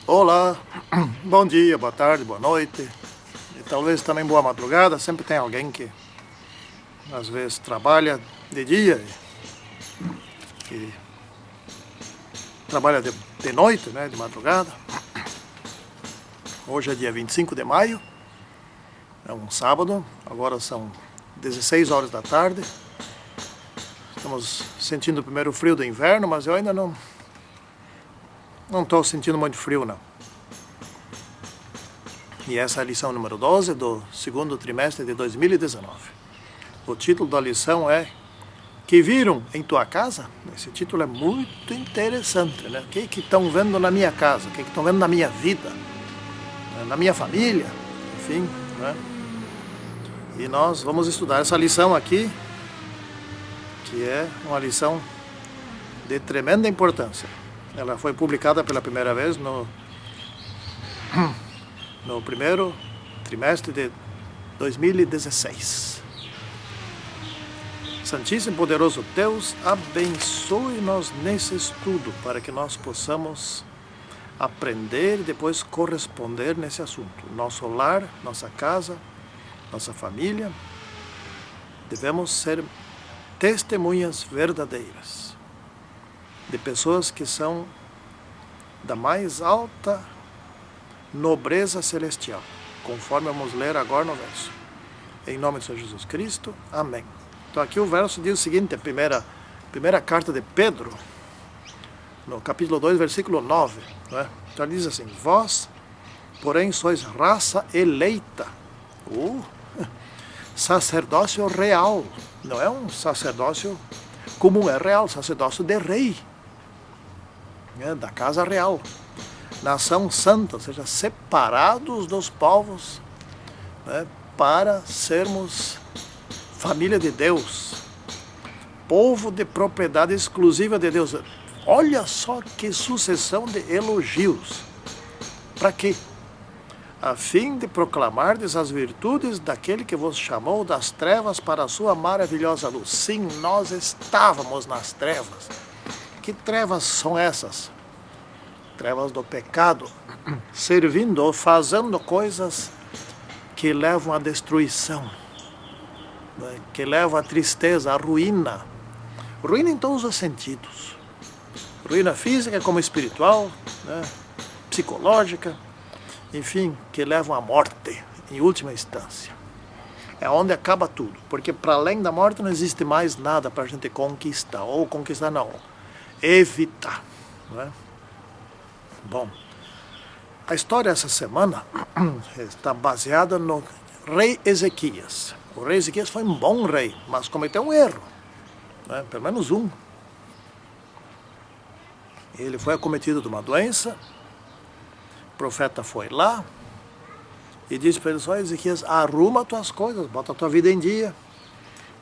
Olá, bom dia, boa tarde, boa noite e talvez também boa madrugada. Sempre tem alguém que às vezes trabalha de dia e trabalha de noite, né, de madrugada. Hoje é dia 25 de maio, é um sábado, agora são 16 horas da tarde. Estamos sentindo o primeiro frio do inverno, mas eu ainda não estou sentindo muito frio, não. E essa é a lição número 12 do segundo trimestre de 2019. O título da lição é Que viram em tua casa? Esse título é muito interessante, né? O que estão vendo na minha casa? O que estão vendo na minha vida? Na minha família? Enfim, né? E nós vamos estudar essa lição aqui, que é uma lição de tremenda importância. Ela foi publicada pela primeira vez no primeiro trimestre de 2016. Santíssimo e poderoso Deus, abençoe-nos nesse estudo para que nós possamos aprender e depois corresponder nesse assunto. Nosso lar, nossa casa, nossa família, devemos ser testemunhas verdadeiras de pessoas que são da mais alta nobreza celestial, conforme vamos ler agora no verso. Em nome de Senhor Jesus Cristo, amém. Então aqui o verso diz o seguinte, a primeira carta de Pedro, no capítulo 2, versículo 9, né? Então ele diz assim: vós, porém, sois raça eleita, sacerdócio real, não é um sacerdócio comum, é real, sacerdócio de rei, né? Da casa real. Nação santa, ou seja, separados dos povos, né, para sermos família de Deus, povo de propriedade exclusiva de Deus. Olha só que sucessão de elogios. Para quê? A fim de proclamardes as virtudes daquele que vos chamou das trevas para a sua maravilhosa luz. Sim, nós estávamos nas trevas. Que trevas são essas? Trevas do pecado, servindo ou fazendo coisas que levam à destruição, né? Que levam à tristeza, à ruína. Ruína em todos os sentidos. Ruína física como espiritual, né? Psicológica, enfim, que levam à morte, em última instância. É onde acaba tudo, porque para além da morte não existe mais nada para a gente conquistar, ou conquistar não, evitar, né? Bom, a história essa semana está baseada no rei Ezequias. O rei Ezequias foi um bom rei, mas cometeu um erro, né? Pelo menos um. Ele foi acometido de uma doença, o profeta foi lá e disse para ele: só Ezequias, arruma tuas coisas, bota a tua vida em dia,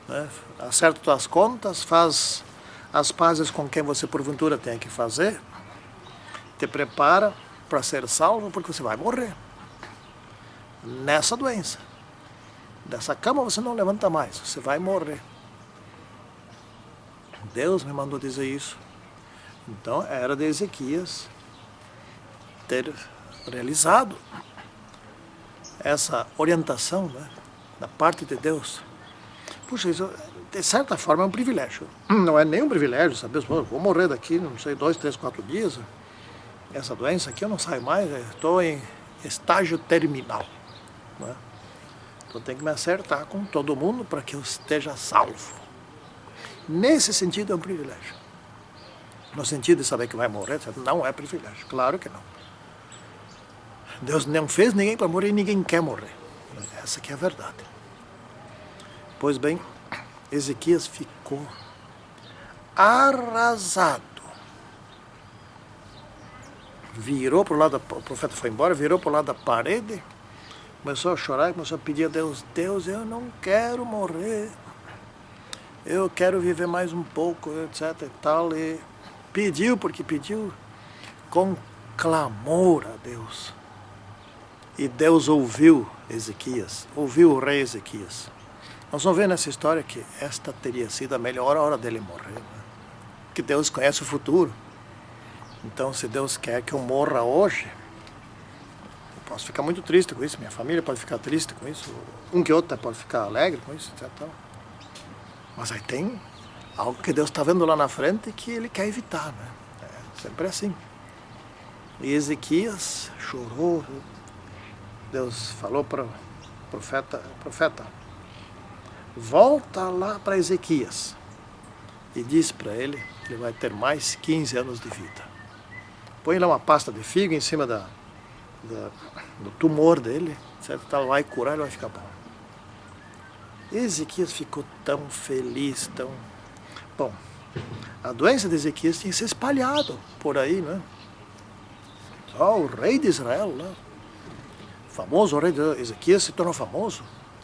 né? Acerta tuas contas, faz as pazes com quem você porventura tem que fazer, te prepara para ser salvo, porque você vai morrer nessa doença. Dessa cama você não levanta mais, você vai morrer. Deus me mandou dizer isso. Então era de Ezequias ter realizado essa orientação, né, da parte de Deus. Puxa, isso de certa forma é um privilégio. Não é nem um privilégio, sabe? Vou morrer daqui, não sei, 2, 3, 4 dias. Essa doença aqui eu não saio mais, estou em estágio terminal, né? Então tenho que me acertar com todo mundo para que eu esteja salvo. Nesse sentido é um privilégio. No sentido de saber que vai morrer, não é privilégio, claro que não. Deus não fez ninguém para morrer e ninguém quer morrer. Essa que é a verdade. Pois bem, Ezequias ficou arrasado. Virou para o lado, o profeta foi embora, virou para o lado da parede, começou a chorar, começou a pedir a Deus: Deus, eu não quero morrer, eu quero viver mais um pouco, etc e tal. E pediu, porque pediu com clamor a Deus. E Deus ouviu Ezequias, ouviu o rei Ezequias. Nós vamos ver nessa história que esta teria sido a melhor hora dele morrer, né? Que Deus conhece o futuro. Então, se Deus quer que eu morra hoje, posso ficar muito triste com isso, minha família pode ficar triste com isso, um que outro pode ficar alegre com isso, etc. Mas aí tem algo que Deus está vendo lá na frente que Ele quer evitar, né? É sempre assim. E Ezequias chorou. Deus falou para o profeta, volta lá para Ezequias e diz para ele que ele vai ter mais 15 anos de vida. Põe lá uma pasta de figo em cima do tumor dele, certo? Vai curar, ele vai ficar bom. Ezequias ficou tão feliz, tão... Bom, a doença de Ezequias tinha se espalhado por aí, né? Só o rei de Israel, né? Famoso, o rei de Ezequias se tornou famoso,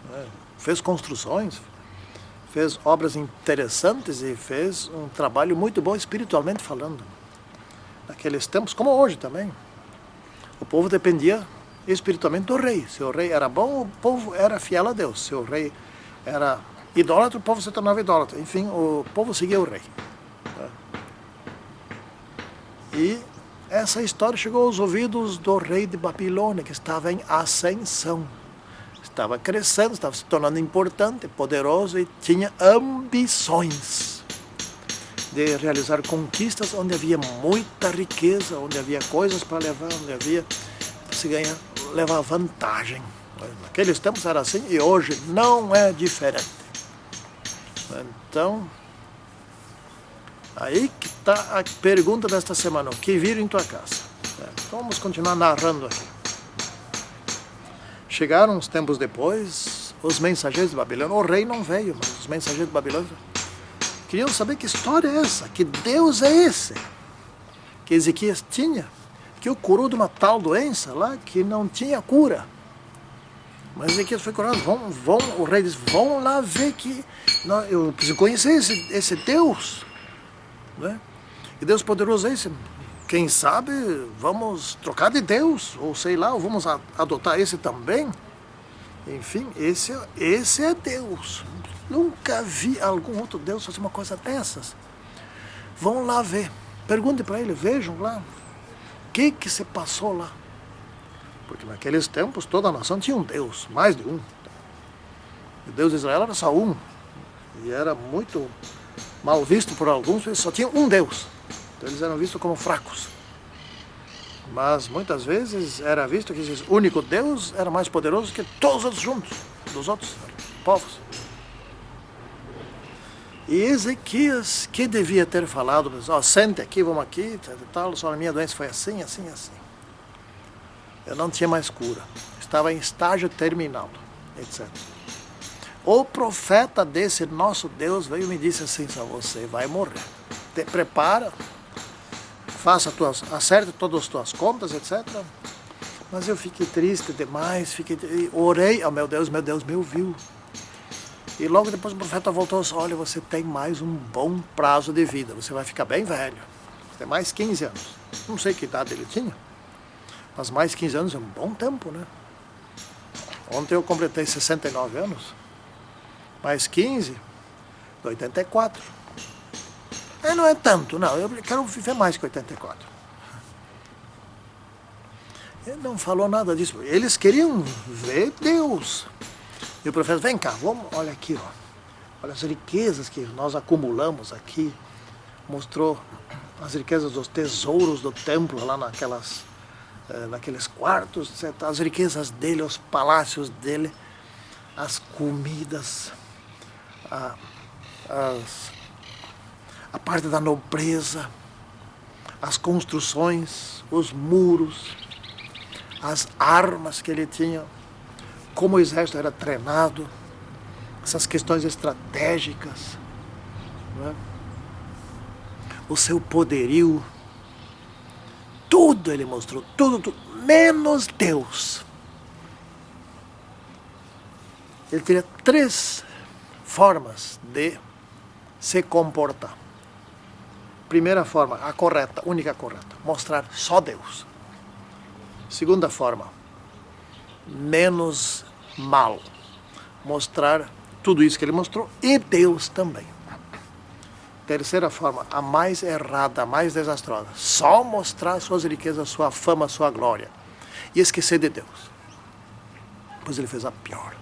né? Fez construções, fez obras interessantes e fez um trabalho muito bom espiritualmente falando. Naqueles tempos, como hoje também, o povo dependia espiritualmente do rei. Se o rei era bom, o povo era fiel a Deus. Se o rei era idólatra, o povo se tornava idólatra. Enfim, o povo seguia o rei. E essa história chegou aos ouvidos do rei de Babilônia, que estava em ascensão. Estava crescendo, estava se tornando importante, poderoso e tinha ambições de realizar conquistas onde havia muita riqueza, onde havia coisas para levar, onde havia se ganhar, levar vantagem. Naqueles tempos era assim e hoje não é diferente. Então, aí que está a pergunta desta semana, o que vir em tua casa? Então vamos continuar narrando aqui. Chegaram uns tempos depois, os mensageiros de Babilônia, o rei não veio, mas os mensageiros de Babilônia queriam saber que história é essa, que Deus é esse, que Ezequias tinha, que o curou de uma tal doença lá que não tinha cura. Mas Ezequias foi curado, o rei disse, vão lá ver que eu preciso conhecer esse Deus, né? E Deus poderoso é esse, quem sabe vamos trocar de Deus, ou sei lá, ou vamos adotar esse também. Enfim, esse é Deus. Nunca vi algum outro Deus fazer uma coisa dessas. Vão lá ver. Pergunte para ele, vejam lá. O que se passou lá? Porque naqueles tempos toda a nação tinha um Deus, mais de um. O Deus de Israel era só um. E era muito mal visto por alguns, eles só tinham um Deus. Então eles eram vistos como fracos. Mas muitas vezes era visto que esse único Deus era mais poderoso que todos os outros juntos, dos outros povos. E Ezequias, que devia ter falado, sente aqui, vamos aqui, tal, só a minha doença foi assim, assim, assim. Eu não tinha mais cura, estava em estágio terminal, etc. O profeta desse nosso Deus veio e me disse assim, você vai morrer, te prepara, acerte todas as tuas contas, etc. Mas eu fiquei triste demais, orei, meu Deus me ouviu. E logo depois o profeta voltou e disse, olha, você tem mais um bom prazo de vida, você vai ficar bem velho, tem mais 15 anos. Não sei que idade ele tinha, mas mais 15 anos é um bom tempo, né? Ontem eu completei 69 anos, mais 15, 84. Não é tanto, não, eu quero viver mais que 84. Ele não falou nada disso, eles queriam ver Deus. E o profeta, vem cá, olha aqui, olha as riquezas que nós acumulamos aqui. Mostrou as riquezas dos tesouros do templo, lá naqueles quartos, etc. As riquezas dele, os palácios dele, as comidas, a parte da nobreza, as construções, os muros, as armas que ele tinha, como o exército era treinado, essas questões estratégicas, né? O seu poderio, tudo ele mostrou, tudo, menos Deus. Ele teria 3 formas de se comportar. Primeira forma, a correta, única correta, mostrar só Deus. Segunda forma, menos mal, mostrar tudo isso que ele mostrou e Deus também. Terceira forma, a mais errada, a mais desastrosa, só mostrar suas riquezas, sua fama, sua glória. e esquecer de Deus. Depois ele fez a pior.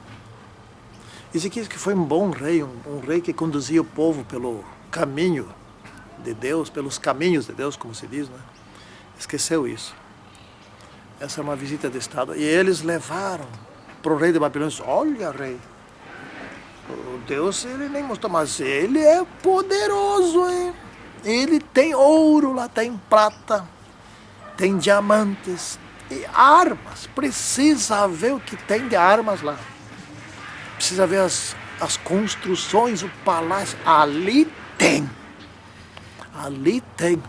Ezequias que foi um bom rei, um rei que conduzia o povo pelo caminho de Deus, pelos caminhos de Deus, como se diz, né? Esqueceu isso. Essa é uma visita de estado. E eles levaram para o rei de Babilônia. Olha, rei, o Deus, ele nem mostrou, mas ele é poderoso, hein? Ele tem ouro lá, tem prata, tem diamantes e armas. Precisa ver o que tem de armas lá. Precisa ver as construções, o palácio. Ali tem. Ali tem.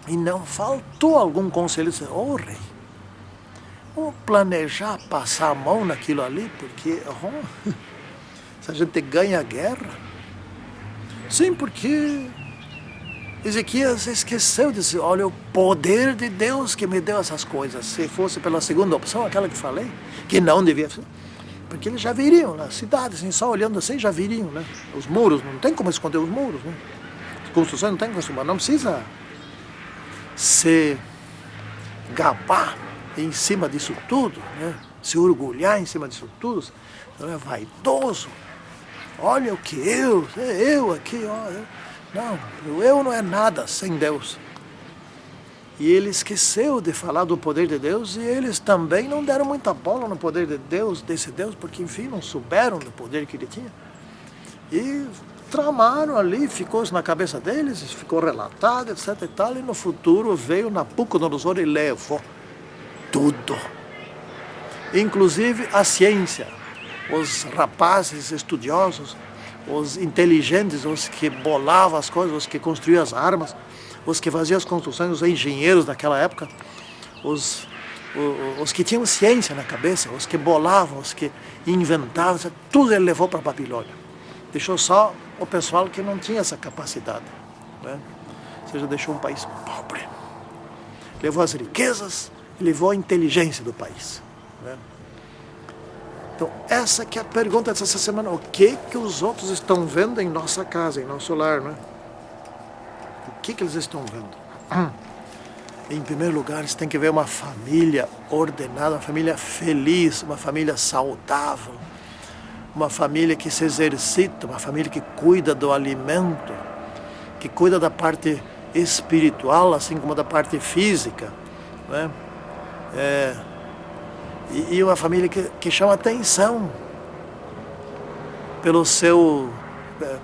E não faltou algum conselho. Ô rei, vamos planejar passar a mão naquilo ali, porque se a gente ganha a guerra. Sim, porque Ezequias esqueceu de dizer, olha, o poder de Deus que me deu essas coisas. Se fosse pela segunda opção, aquela que falei, que não devia ser. Porque eles já viriam, né? Cidades, assim, só olhando assim, já viriam, né? Os muros, não tem como esconder os muros, né? As construções não tem como esconder, não precisa se gabar em cima disso tudo, né? Se orgulhar em cima disso tudo, não é vaidoso. Olha o que eu aqui, ó. Eu não é nada sem Deus. E ele esqueceu de falar do poder de Deus, e eles também não deram muita bola no poder de Deus, desse Deus, porque enfim, não souberam do poder que ele tinha. E tramaram ali, ficou isso na cabeça deles, ficou relatado, etc e tal, e no futuro veio Nabucodonosor e levou tudo. Inclusive a ciência, os rapazes estudiosos, os inteligentes, os que bolavam as coisas, os que construíam as armas, os que faziam as construções, os engenheiros daquela época, os que tinham ciência na cabeça, os que bolavam, os que inventavam, tudo ele levou para a Babilônia. Deixou só o pessoal que não tinha essa capacidade, né? Ou seja, deixou um país pobre. Levou as riquezas e levou a inteligência do país, né? Então, essa que é a pergunta dessa semana. O que os outros estão vendo em nossa casa, em nosso lar, né? O que eles estão vendo? Em primeiro lugar, eles têm que ver uma família ordenada, uma família feliz, uma família saudável, uma família que se exercita, uma família que cuida do alimento, que cuida da parte espiritual, assim como da parte física, né? E uma família que chama atenção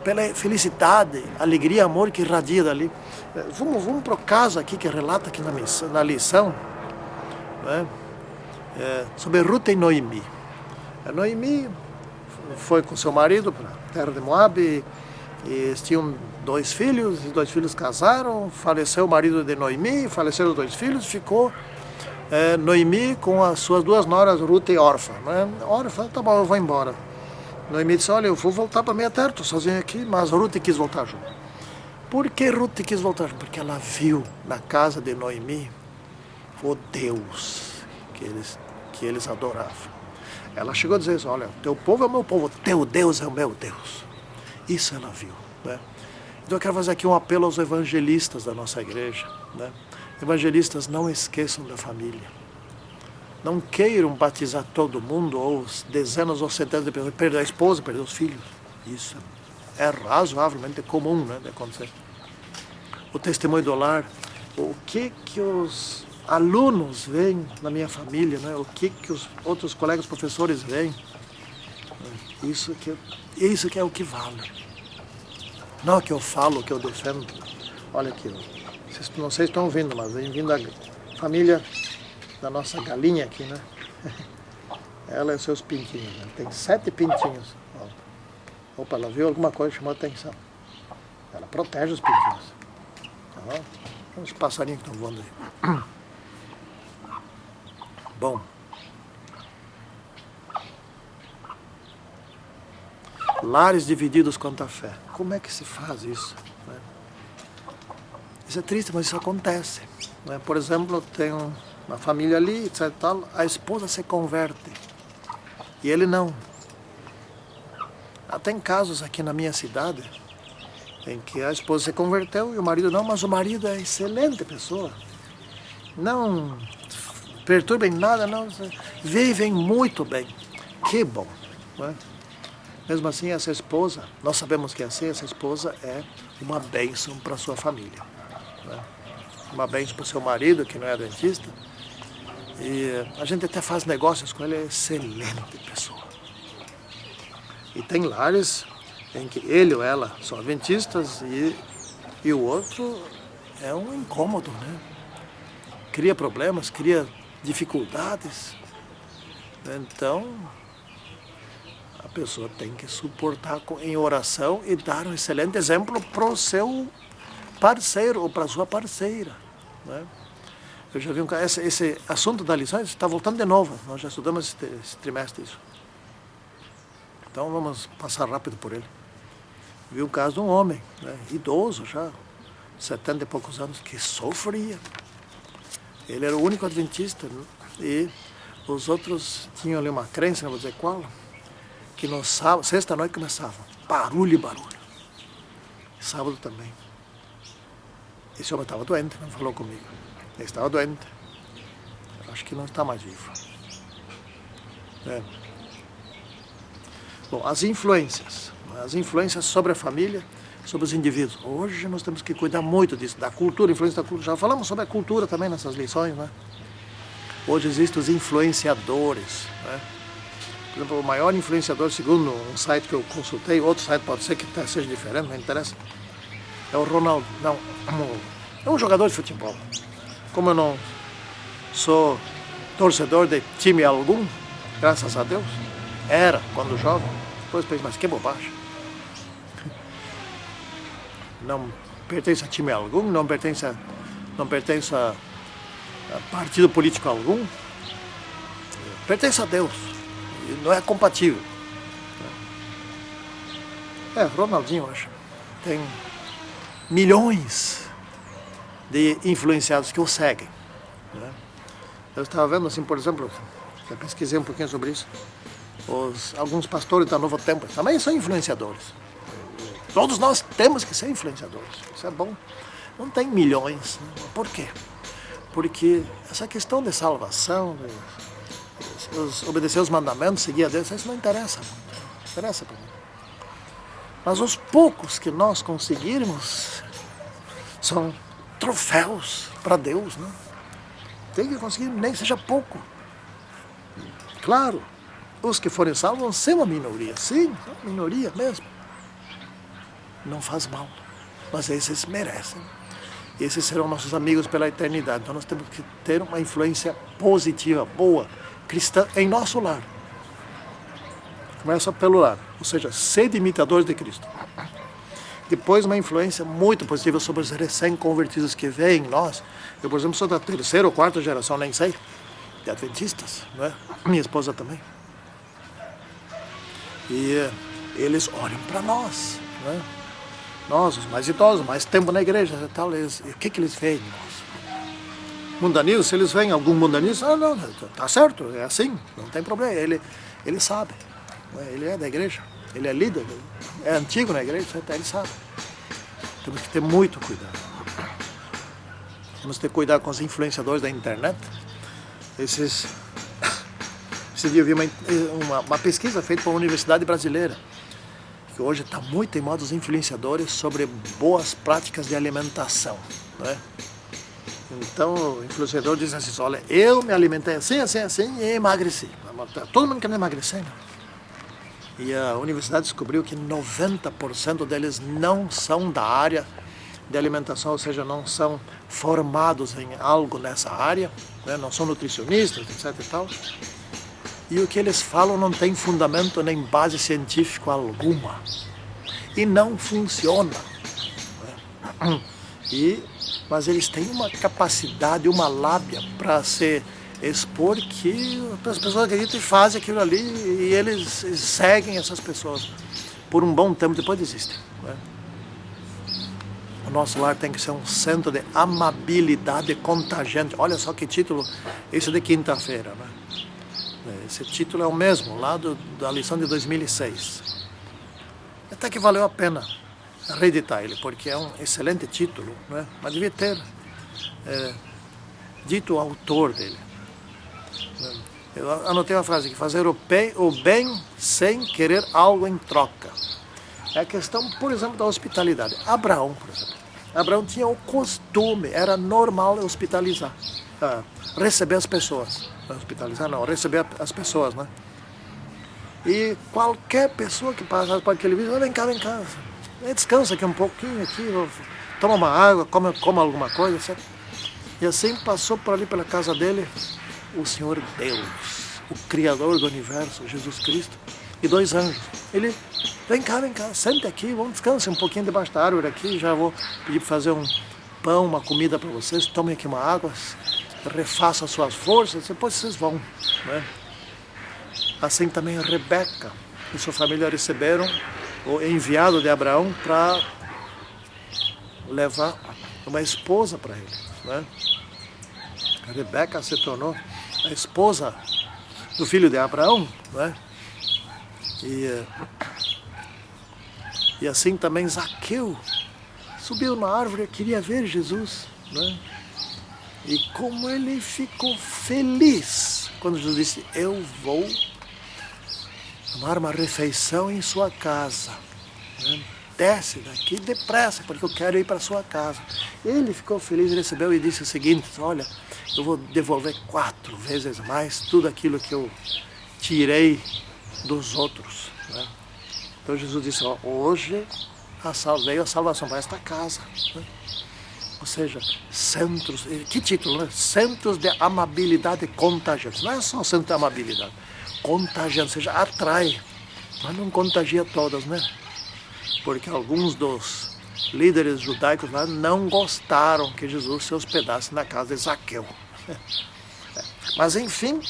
pela felicidade, alegria, amor que irradia dali. Vamos para o caso aqui que relata aqui na lição, né? Sobre Ruth e Noemi. A Noemi foi com seu marido para a terra de Moab, e eles tinham 2 filhos, os 2 filhos casaram, faleceu o marido de Noemi, faleceram os 2 filhos, ficou Noemi com as suas 2 noras, Ruth e Orfa, né? Orfa, tá bom, eu vou embora. Noemi disse, olha, eu vou voltar para minha terra, estou sozinho aqui, mas Ruth quis voltar junto. Por que Ruth quis voltar junto? Porque ela viu na casa de Noemi o Deus que eles adoravam. Ela chegou a dizer isso, olha, teu povo é o meu povo, teu Deus é o meu Deus. Isso ela viu, né? Então eu quero fazer aqui um apelo aos evangelistas da nossa igreja, né? Evangelistas, não esqueçam da família. Não queiram batizar todo mundo, ou dezenas ou centenas de pessoas, perder a esposa, perder os filhos. Isso é razoavelmente comum, né, de acontecer. O testemunho do lar, o que os alunos veem na minha família, né? O que os outros colegas professores veem. Isso que é o que vale. Não é o que eu falo, o que eu defendo. Olha aqui, não sei se estão ouvindo, mas vem vindo a família da nossa galinha aqui, né? Ela e seus pintinhos, né? Tem 7 pintinhos. Opa, ela viu alguma coisa, chamou a atenção. Ela protege os pintinhos. Tá? Os passarinhos que estão voando aí. Bom. Lares divididos quanto à fé. Como é que se faz isso, né? Isso é triste, mas isso acontece, né? Por exemplo, tem uma família ali, etc. Tal, a esposa se converte e ele não. Tem casos aqui na minha cidade em que a esposa se converteu e o marido não, mas o marido é excelente pessoa. Não perturba em nada, não. Vivem muito bem. Que bom. Não é? Mesmo assim, essa esposa, nós sabemos que é assim, essa esposa é uma bênção para a sua família. Não é? Uma bênção para o seu marido, que não é adventista. E a gente até faz negócios com ele, é excelente pessoa. E tem lares em que ele ou ela são adventistas e o outro é um incômodo, né? Cria problemas, cria dificuldades. Então, a pessoa tem que suportar em oração e dar um excelente exemplo para o seu parceiro ou para a sua parceira, né? Eu já vi esse assunto da lição está voltando de novo. Nós já estudamos esse trimestre isso. Então vamos passar rápido por ele. Vi o caso de um homem, né, idoso já, 70 e poucos anos, que sofria. Ele era o único adventista, né, e os outros tinham ali uma crença, não vou dizer qual, que no sábado, sexta-noite começava barulho e barulho. E sábado também. Esse homem estava doente, não falou comigo. Ele estava doente. Eu acho que não está mais vivo. É. Bom, as influências sobre a família, sobre os indivíduos. Hoje nós temos que cuidar muito disso, da cultura, influência da cultura. Já falamos sobre a cultura também nessas lições, né? Hoje existem os influenciadores, né? Por exemplo, o maior influenciador, segundo um site que eu consultei, outro site pode ser que seja diferente, não interessa, é o Ronaldo. Não, é um jogador de futebol. Como eu não sou torcedor de time algum, graças a Deus, era quando jovem, depois pensei, mas que bobagem. Não pertence a time algum, não pertence a partido político algum, pertence a Deus, e não é compatível. Ronaldinho, eu acho, tem milhões de influenciados que o seguem, né? Eu estava vendo assim, por exemplo, já pesquisei um pouquinho sobre isso, alguns pastores da Novo Tempo também são influenciadores. Todos nós temos que ser influenciadores, isso é bom. Não tem milhões, né? Por quê? Porque essa questão de salvação, obedecer os mandamentos, seguir a Deus, isso não interessa muito, não interessa para mim. Mas os poucos que nós conseguirmos são troféus para Deus, né? Tem que conseguir, nem seja pouco. Claro, os que forem salvos vão ser uma minoria, sim, uma minoria mesmo. Não faz mal, mas esses merecem. Esses serão nossos amigos pela eternidade. Então nós temos que ter uma influência positiva, boa, cristã em nosso lar. Começa pelo lar, ou seja, ser imitadores de Cristo. Depois uma influência muito positiva sobre os recém-convertidos que veem em nós. Eu, por exemplo, sou da terceira ou quarta geração, nem sei, de adventistas, não é? Minha esposa também. E eles olham para nós, não é? Nós, os mais idosos, mais tempo na igreja e tal, o que eles veem em nós? Mundanismo, se eles veem algum mundanismo, não, tá certo, é assim, não tem problema, ele sabe, ele é da igreja, ele é líder, é antigo na igreja, ele sabe. Temos que ter muito cuidado. Temos que ter cuidado com os influenciadores da internet. Esse dia eu vi uma pesquisa feita por uma universidade brasileira, que hoje está muito em moda os influenciadores sobre boas práticas de alimentação, né? Então o influenciador diz assim, olha, eu me alimentei assim e emagreci. Todo mundo quer emagrecer, né? E a universidade descobriu que 90% deles não são da área de alimentação, ou seja, não são formados em algo nessa área, né? Não são nutricionistas, etc. e tal. E o que eles falam não tem fundamento nem base científica alguma. E não funciona, né? Mas eles têm uma capacidade, uma lábia para se expor que as pessoas acreditam e fazem aquilo ali e eles seguem essas pessoas por um bom tempo, depois desistem, né? O nosso lar tem que ser um centro de amabilidade contagiante. Olha só que título, esse de quinta-feira, né? Esse título é o mesmo, lá da lição de 2006. Até que valeu a pena reeditar ele, porque é um excelente título, né? Mas devia ter dito o autor dele. Eu anotei uma frase aqui: fazer o bem sem querer algo em troca. É a questão, por exemplo, da hospitalidade. Abraão, por exemplo. Abraão tinha o costume, era normal hospitalizar, receber as pessoas. Hospitalizar não, receber as pessoas, né? E qualquer pessoa que passasse por aquele vídeo, vem cá, descansa aqui um pouquinho, toma uma água, come alguma coisa, etc. E assim passou por ali pela casa dele o Senhor Deus, o Criador do Universo, Jesus Cristo, e 2 anjos. Ele, vem cá, sente aqui, vamos descansar um pouquinho debaixo da árvore aqui, já vou pedir para fazer um pão, uma comida para vocês, tomem aqui uma água, refaçam as suas forças, depois vocês vão, né? Assim também Rebeca e sua família receberam o enviado de Abraão para levar uma esposa para ele, né? Rebeca se tornou a esposa do filho de Abraão, né? E assim também Zaqueu subiu na árvore e queria ver Jesus, né? E como ele ficou feliz quando Jesus disse: eu vou tomar uma refeição em sua casa, né? Desce daqui depressa, porque eu quero ir para sua casa. Ele ficou feliz, recebeu e disse o seguinte: olha, eu vou devolver 4 vezes mais tudo aquilo que eu tirei dos outros, né? Então Jesus disse: ó, hoje veio a salvação para esta casa, né? Ou seja, centros, que título, né? Centros de amabilidade contagiante. Não é só centro de amabilidade, contagiante, ou seja, atrai, mas não contagia todas, né? Porque alguns dos líderes judaicos lá não gostaram que Jesus se hospedasse na casa de Zaqueu. Mas enfim,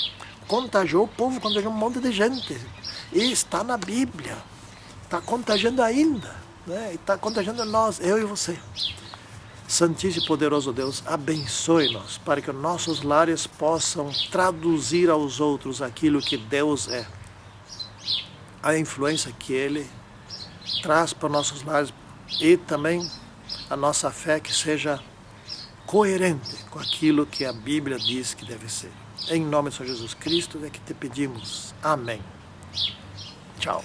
contagiou o povo, contagiou um monte de gente. E está na Bíblia, está contagiando ainda, né? E está contagiando nós, eu e você. Santíssimo e poderoso Deus, abençoe-nos para que nossos lares possam traduzir aos outros aquilo que Deus é. A influência que Ele traz para nossos lares e também a nossa fé que seja coerente com aquilo que a Bíblia diz que deve ser. Em nome de Senhor Jesus Cristo é que te pedimos. Amém. Tchau.